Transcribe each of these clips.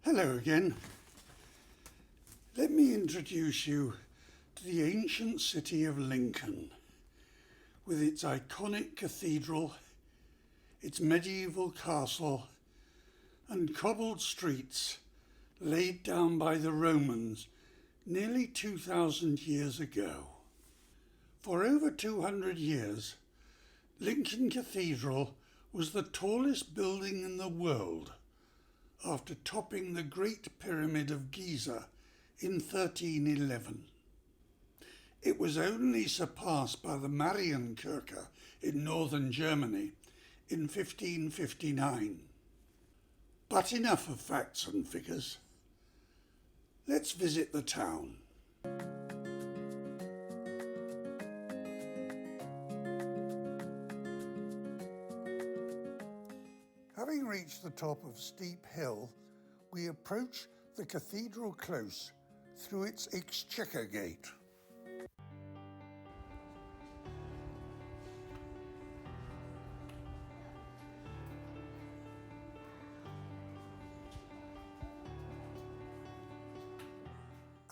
Hello again. Let me introduce you to the ancient city of Lincoln, with its iconic cathedral, its medieval castle, and cobbled streets laid down by the Romans nearly 2,000 years ago. For over 200 years, Lincoln Cathedral was the tallest building in the world, after topping the Great Pyramid of Giza in 1311. It was only surpassed by the Marienkirche in northern Germany in 1559. But enough of facts and figures. Let's visit the town. Having reached the top of Steep Hill, we approach the Cathedral Close through its Exchequer Gate.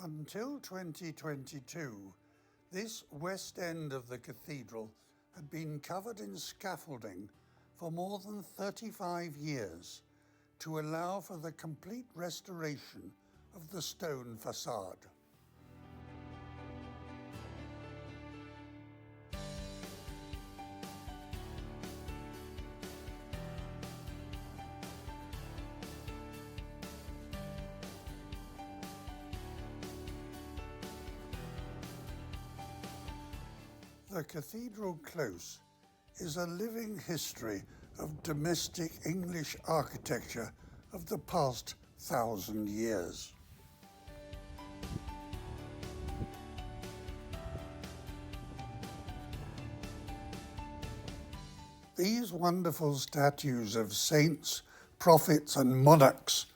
Until 2022, this west end of the cathedral had been covered in scaffolding for more than 35 years to allow for the complete restoration of the stone facade. The Cathedral Close is a living history of domestic English architecture of the past 1,000 years. These wonderful statues of saints, prophets and monarchs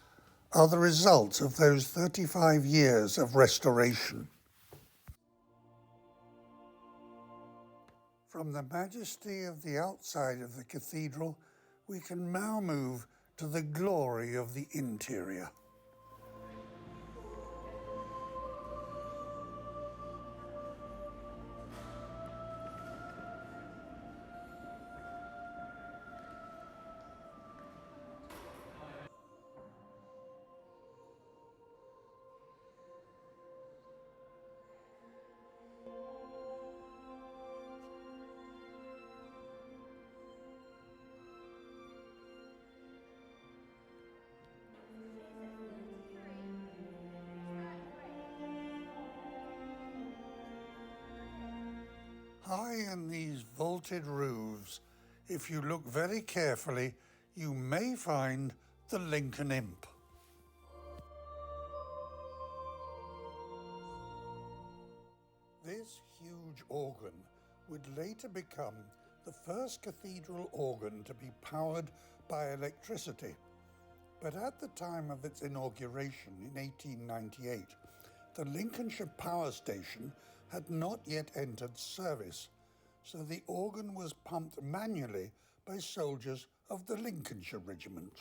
are the result of those 35 years of restoration. From the majesty of the outside of the cathedral, we can now move to the glory of the interior. High in these vaulted roofs, if you look very carefully, you may find the Lincoln Imp. This huge organ would later become the first cathedral organ to be powered by electricity. But at the time of its inauguration in 1898, the Lincolnshire Power Station had not yet entered service, so the organ was pumped manually by soldiers of the Lincolnshire Regiment.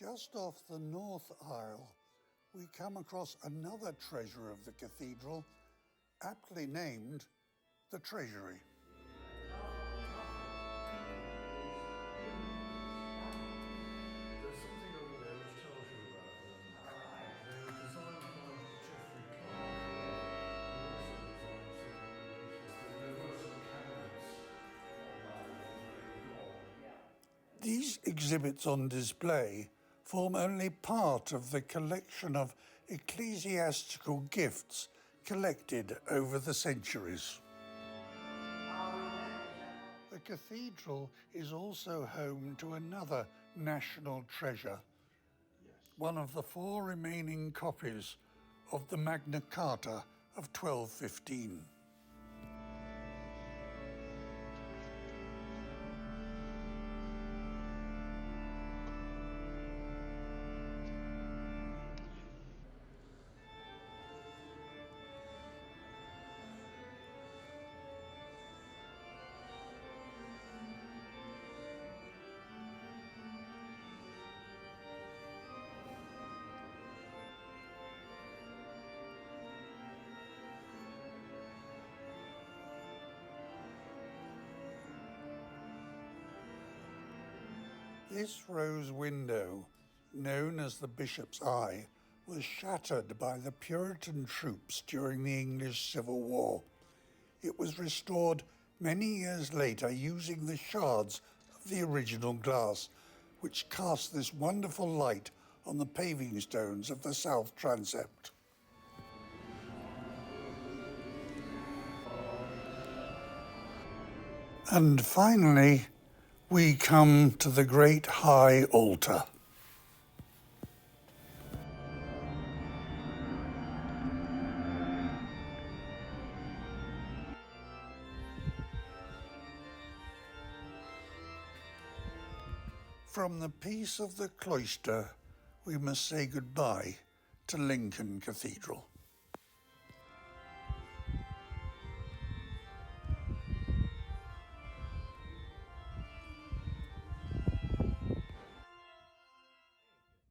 Just off the north aisle, we come across another treasure of the cathedral, aptly named the Treasury. These exhibits on display form only part of the collection of ecclesiastical gifts collected over the centuries. The cathedral is also home to another national treasure, one of the 4 remaining copies of the Magna Carta of 1215. This rose window, known as the Bishop's Eye, was shattered by the Puritan troops during the English Civil War. It was restored many years later using the shards of the original glass, which cast this wonderful light on the paving stones of the south transept. And finally, we come to the great high altar. From the peace of the cloister, we must say goodbye to Lincoln Cathedral.